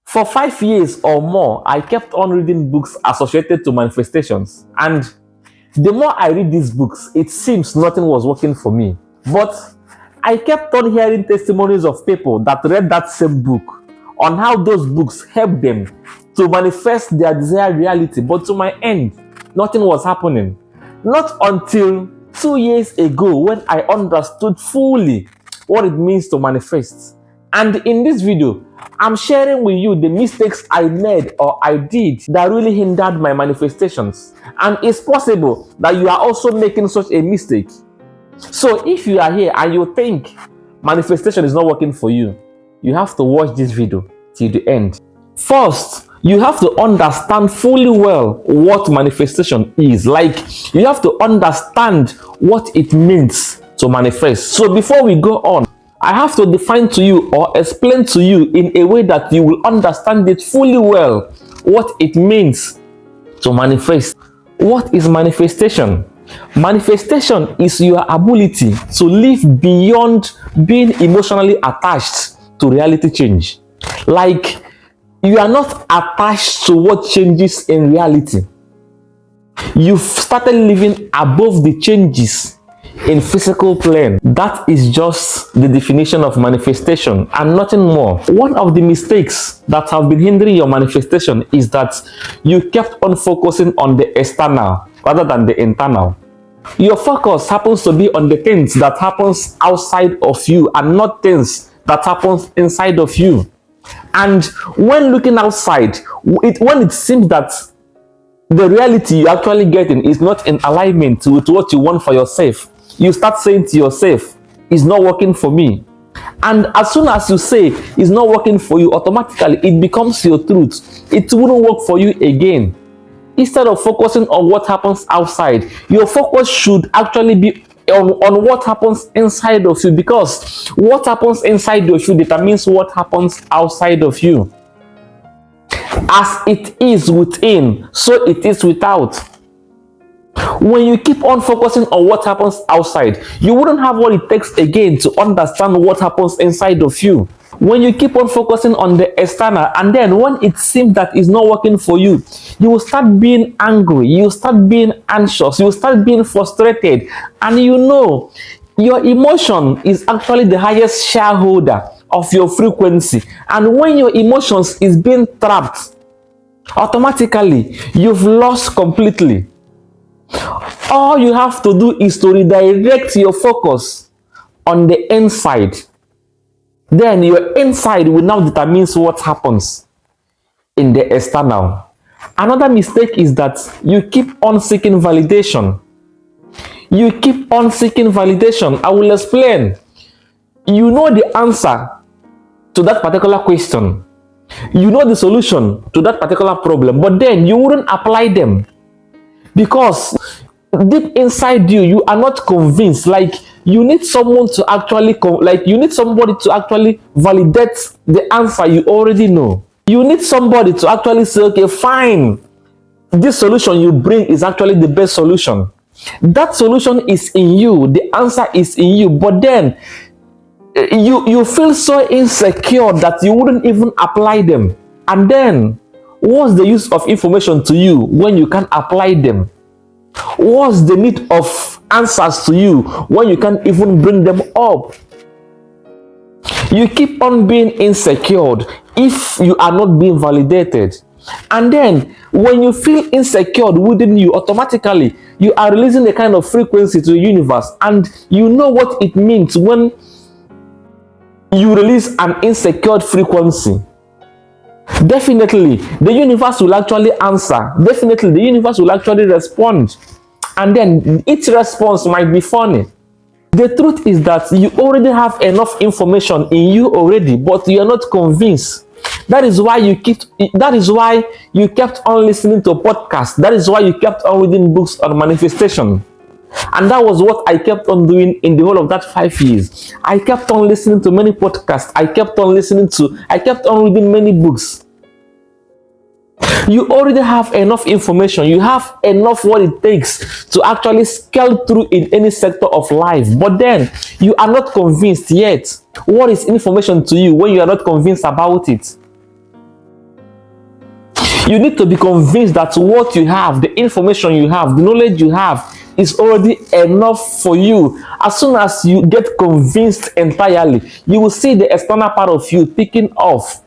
For 5 years or more, I kept on reading books associated to manifestations. And the more I read these books, it seems nothing was working for me. But I kept on hearing testimonies of people that read that same book on how those books helped them to manifest their desired reality. But to my end, nothing was happening. Not until 2 years ago when I understood fully what it means to manifest. And in this video, I'm sharing with you the mistakes I made or I did that really hindered my manifestations. And it's possible that you are also making such a mistake. So if you are here and you think manifestation is not working for you, you have to watch this video till the end. First, you have to understand fully well what manifestation is. Like, you have to understand what it means to manifest. So before we go on, I have to define to you or explain to you in a way that you will understand it fully well what it means to manifest. What is manifestation? Manifestation is your ability to live beyond being emotionally attached to reality change. Like, you are not attached to what changes in reality. You've started living above the changes in physical plane. That is just the definition of manifestation and nothing more. One of the mistakes that have been hindering your manifestation is that you kept on focusing on the external rather than the internal. Your focus happens to be on the things that happens outside of you and not things that happens inside of you. And when looking outside, when it seems that the reality you're actually getting is not in alignment with what you want for yourself, you start saying to yourself, it's not working for me. And as soon as you say it's not working for you, automatically it becomes your truth. It wouldn't work for you again. Instead of focusing on what happens outside, your focus should actually be on what happens inside of you, because what happens inside of you determines what happens outside of you. As it is within, so it is without. When you keep on focusing on what happens outside, you wouldn't have what it takes again to understand what happens inside of you. When you keep on focusing on the external, and then when it seems that it's not working for you, you will start being angry, you will start being anxious, you will start being frustrated, and you know your emotion is actually the highest shareholder of your frequency. And when your emotions is being trapped, automatically you've lost completely. All you have to do is to redirect your focus on the inside. Then your inside will now determine what happens in the external. Another mistake is that you keep on seeking validation. You keep on seeking validation. I will explain. You know the answer to that particular question. You know the solution to that particular problem, but then you wouldn't apply them because deep inside you, you are not convinced. Like, you need someone to actually you need somebody to actually validate the answer you already know. You need somebody to actually say, okay, fine, this solution you bring is actually the best solution. That solution is in you, the answer is in you, but then you feel so insecure that you wouldn't even apply them. And then what's the use of information to you when you can't apply them? What's the need of answers to you when you can't even bring them up? You keep on being insecure if you are not being validated. And then when you feel insecure within you, automatically you are releasing a kind of frequency to the universe. And you know what it means when you release an insecure frequency. Definitely the universe will actually answer. Definitely the universe will actually respond, and then its response might be funny. The truth is that you already have enough information in you already, but you are not convinced. That is why you kept on listening to podcasts. That is why you kept on reading books on manifestation. And that was what I kept on doing in the whole of that 5 years. I kept on listening to many podcasts. I kept on reading many books. You already have enough information. You have enough what it takes to actually scale through in any sector of life. But then you are not convinced yet. What is information to you when you are not convinced about it? You need to be convinced that what you have, the information you have, the knowledge you have is already enough for you. As soon as you get convinced entirely, you will see the external part of you taking off.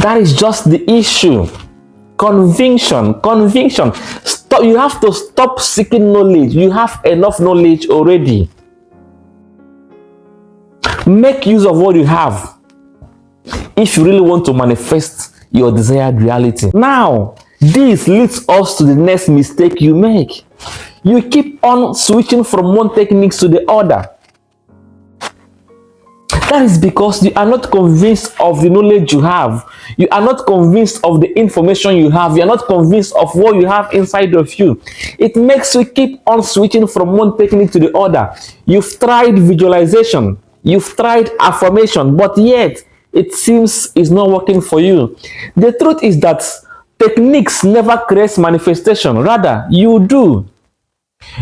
That is just the issue. Conviction. Stop. You have to stop seeking knowledge. You have enough knowledge already. Make use of what you have if you really want to manifest your desired reality. Now, this leads us to the next mistake you make. You keep on switching from one technique to the other. That is because you are not convinced of the knowledge you have. You are not convinced of the information you have. You are not convinced of what you have inside of you. It makes you keep on switching from one technique to the other. You've tried visualization. You've tried affirmation, but yet it seems it's not working for you. The truth is that techniques never create manifestation. Rather, you do.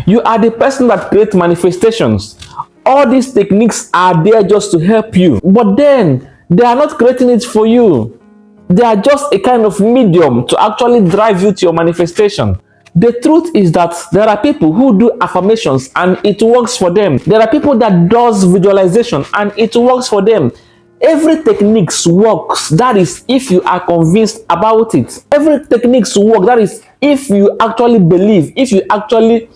You are the person that creates manifestations. All these techniques are there just to help you, but then they are not creating it for you. They are just a kind of medium to actually drive you to your manifestation. The truth is that there are people who do affirmations and it works for them. There are people that does visualization and it works for them. Every technique works. That is if you are convinced about it. Every technique works. That is if you actually believe. If you actually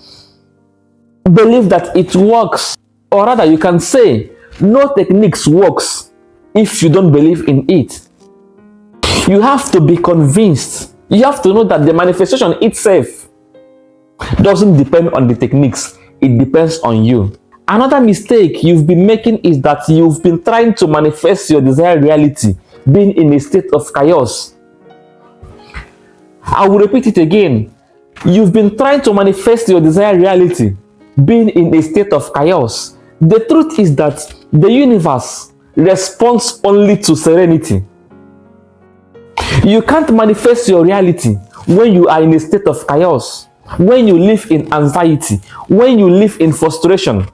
believe that it works. Or rather, you can say no techniques works if you don't believe in it. You have to be convinced. You have to know that the manifestation itself doesn't depend on the techniques. It depends on you. Another mistake you've been making is that you've been trying to manifest your desired reality being in a state of chaos. I will repeat it again. You've been trying to manifest your desired reality being in a state of chaos. The truth is that the universe responds only to serenity. You can't manifest your reality when you are in a state of chaos, when you live in anxiety, when you live in frustration.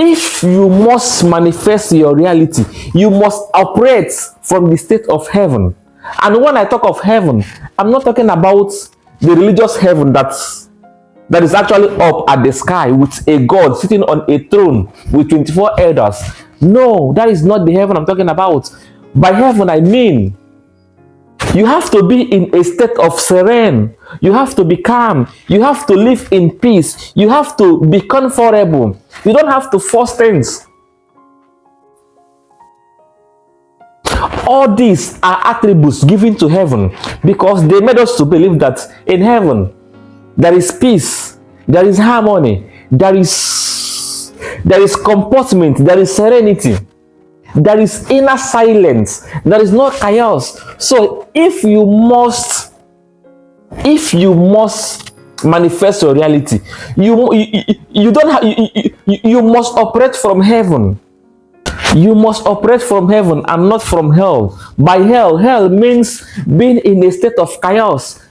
If you must manifest your reality, you must operate from the state of heaven. And when I talk of heaven, I'm not talking about the religious heaven that is actually up at the sky with a God sitting on a throne with 24 elders. No, that is not the heaven I'm talking about. By heaven, I mean you have to be in a state of serene. You have to be calm. You have to live in peace. You have to be comfortable. You don't have to force things. All these are attributes given to heaven because they made us to believe that in heaven there is peace, there is harmony, there is comportment, there is serenity, there is inner silence, there is no chaos. So if you must manifest your reality, you must operate from heaven. You must operate from heaven and not from hell. By hell means being in a state of chaos,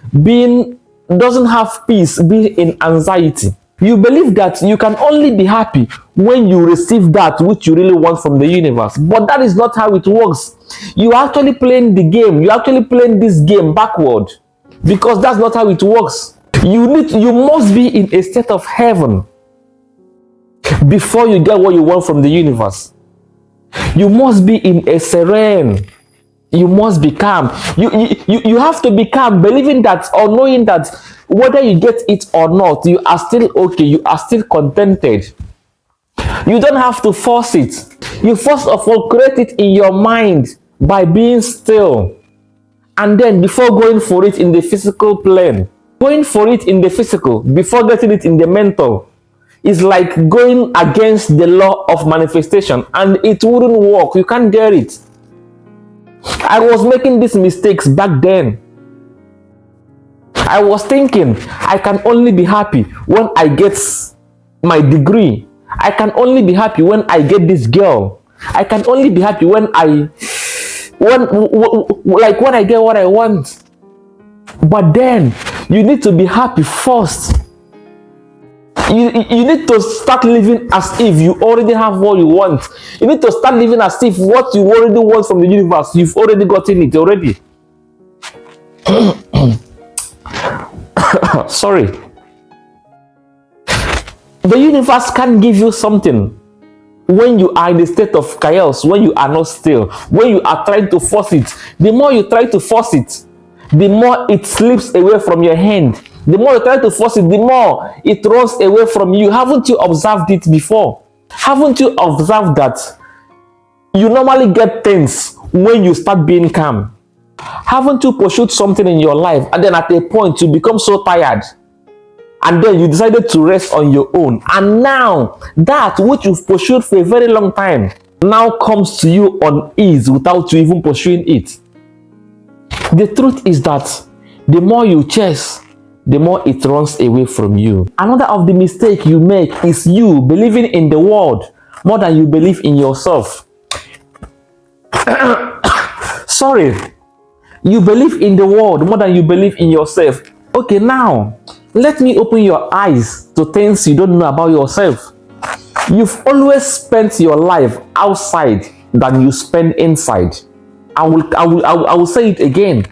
doesn't have peace, being in anxiety. You believe that you can only be happy when you receive that which you really want from the universe. But that is not how it works. You are actually playing the game. You are actually playing this game backward. Because that's not how it works. You must be in a state of heaven before you get what you want from the universe. You must be in a serene. You must be calm. You have to be calm, believing that or knowing that whether you get it or not, you are still okay. You are still contented. You don't have to force it. You first of all create it in your mind by being still. And then before going for it in the physical plane, going for it in the physical before getting it in the mental is like going against the law of manifestation, and it wouldn't work. You can't get it. I was making these mistakes back then. I was thinking I can only be happy when I get my degree. I can only be happy when I get this girl. I can only be happy when I get what I want. But then you need to be happy first You need to start living as if you already have what you want. You need to start living as if what you already want from the universe, you've already gotten it already. Sorry. The universe can give you something when you are in a state of chaos, when you are not still, when you are trying to force it. The more you try to force it, the more it slips away from your hand. The more you try to force it, the more it runs away from you. Haven't you observed it before? Haven't you observed that you normally get things when you start being calm? Haven't you pursued something in your life and then at a point you become so tired and then you decided to rest on your own, and now that which you've pursued for a very long time now comes to you on ease without you even pursuing it? The truth is that the more you chase, the more it runs away from you. Another of the mistakes you make is you believing in the world more than you believe in yourself. Sorry. You believe in the world more than you believe in yourself. Okay, now, let me open your eyes to things you don't know about yourself. You've always spent your life outside than you spend inside. I will say it again.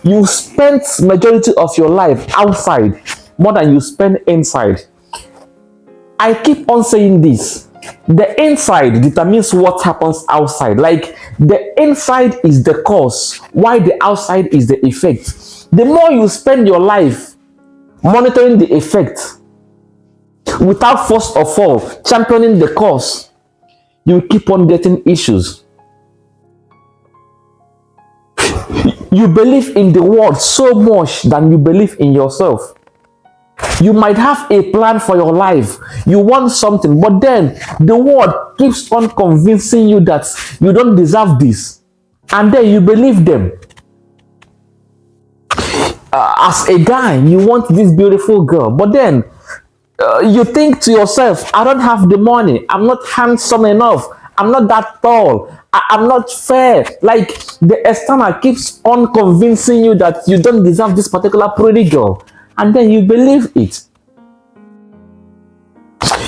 You spent majority of your life outside more than you spend inside. I keep on saying this. The inside determines what happens outside. Like, the inside is the cause, while the outside is the effect. The more you spend your life monitoring the effect without first of all championing the cause, you keep on getting issues. You believe in the world so much than you believe in yourself. You might have a plan for your life. You want something, but then the world keeps on convincing you that you don't deserve this. And then you believe them. As a guy, you want this beautiful girl, but then you think to yourself, I don't have the money. I'm not handsome enough. I'm not that tall. I'm not fair. Like, the external keeps on convincing you that you don't deserve this particular pretty girl. And then you believe it.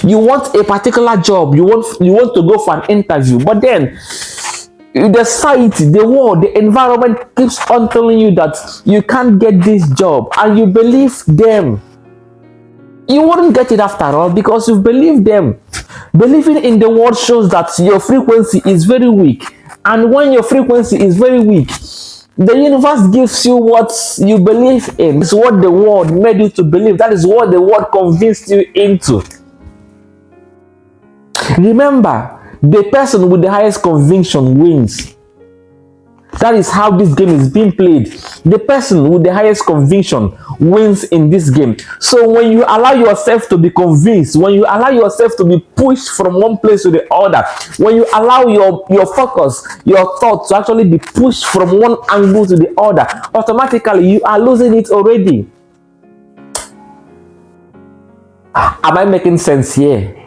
You want a particular job. You want to go for an interview. But then the society, the world, the environment keeps on telling you that you can't get this job. And you believe them. You wouldn't get it after all because you believe them. Believing in the world shows that your frequency is very weak. And when your frequency is very weak, the universe gives you what you believe in. It's what the world made you to believe. That is what the world convinced you into. Remember, the person with the highest conviction wins. That is how this game is being played. The person with the highest conviction wins in this game. So when you allow yourself to be convinced, when you allow yourself to be pushed from one place to the other, when you allow your focus, your thoughts to actually be pushed from one angle to the other, automatically you are losing it already. Am I making sense here?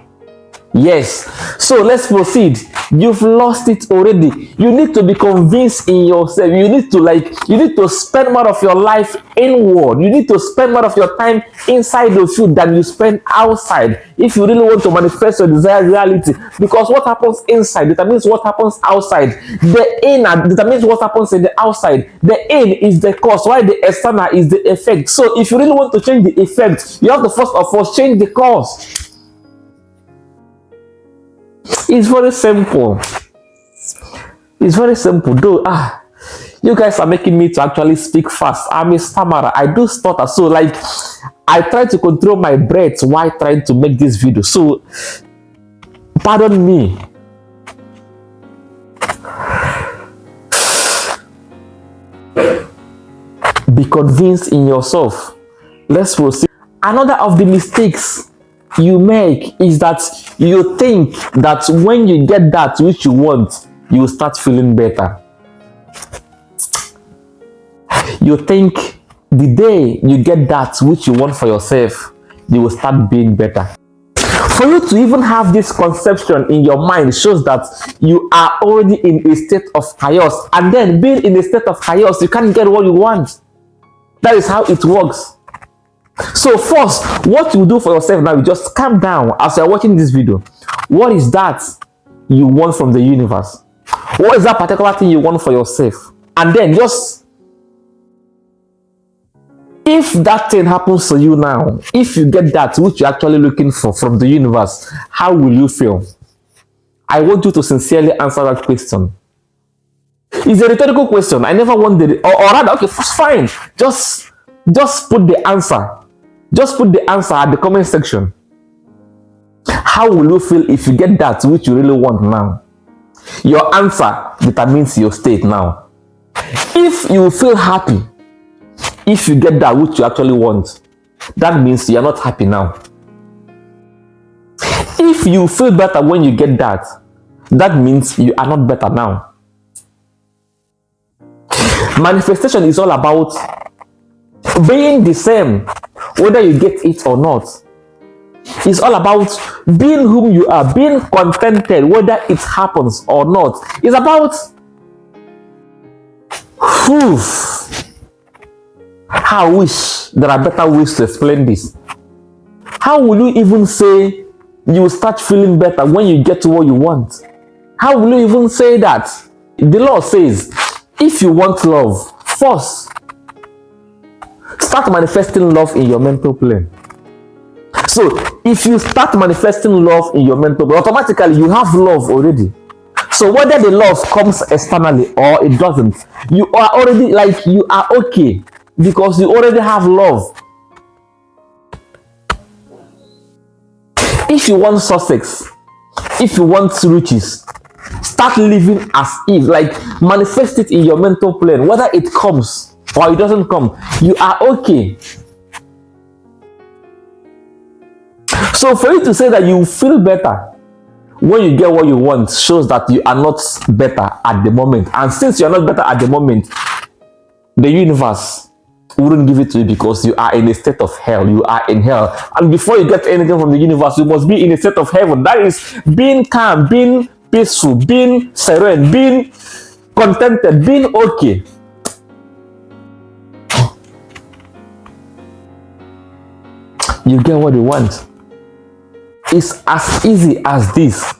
Yes. So let's proceed. You've lost it already. You need to be convinced in yourself. You need to spend more of your life inward. You need to spend more of your time inside of you than you spend outside if you really want to manifest your desired reality. Because what happens inside determines what happens outside. The inner determines what happens in the outside. The in is the cause, while the external is the effect. So if you really want to change the effect, you have to first of all change the cause. It's very simple. It's very simple. Though, you guys are making me to actually speak fast. I'm a stammerer. I do stutter. So, like, I try to control my breath while trying to make this video. So, pardon me. Be convinced in yourself. Let's proceed. Another of the mistakes you make is that you think that when you get that which you want, you will start feeling better. You think the day you get that which you want for yourself, you will start being better. For you to even have this conception in your mind shows that you are already in a state of chaos, and then being in a state of chaos, you can't get what you want. That is how it works. So first, what you do for yourself now, you just calm down as you're watching this video. What is that you want from the universe? What is that particular thing you want for yourself? And then just, if that thing happens to you now, if you get that which you're actually looking for from the universe, how will you feel? I want you to sincerely answer that question. It's a rhetorical question. I never want or rather, okay, fine. Just put the answer. Just put the answer at the comment section. How will you feel if you get that which you really want now? Your answer determines your state now. If you feel happy, if you get that which you actually want, that means you are not happy now. If you feel better when you get that, that means you are not better now. Manifestation is all about being the same, whether you get it or not. It's all about being whom you are, being contented, whether it happens or not. It's about how I wish there are better ways to explain this. How will you even say you will start feeling better when you get to what you want? How will you even say that? The law says, if you want love, first start manifesting love in your mental plane. So if you start manifesting love in your mental plane, automatically you have love already. So whether the love comes externally or it doesn't, you are already you are okay because you already have love. If you want success, if you want riches, start living as if, manifest it in your mental plane. Whether it comes or it doesn't come, you are okay. So for you to say that you feel better when you get what you want shows that you are not better at the moment. And since you are not better at the moment, the universe wouldn't give it to you because you are in a state of hell. You are in hell. And before you get anything from the universe, you must be in a state of heaven. That is being calm, being peaceful, being serene, being contented, being okay. You get what you want. It's as easy as this.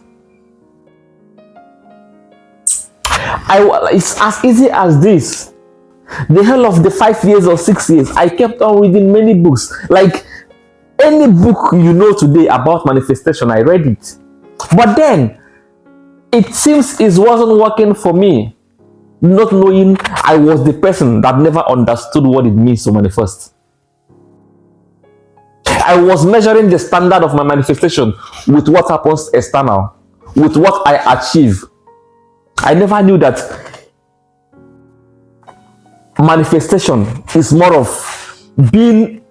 It's as easy as this. The hell of the 5 years or 6 years, I kept on reading many books. Like any book you know today about manifestation, I read it. But then it seems it wasn't working for me, not knowing I was the person that never understood what it means to manifest. I was measuring the standard of my manifestation with what happens external, with what I achieve. I never knew that manifestation is more of being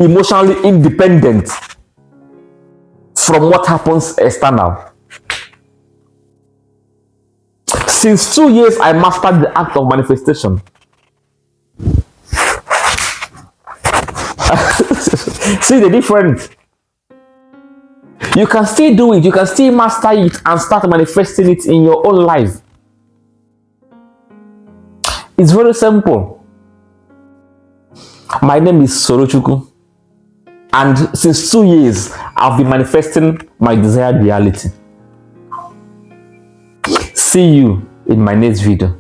emotionally independent from what happens external. Since 2 years, I mastered the act of manifestation. See the difference? You can still do it, you can still master it and start manifesting it in your own life. It's very simple. My name is Sorochukwu, and since 2 years, I've been manifesting my desired reality. See you in my next video.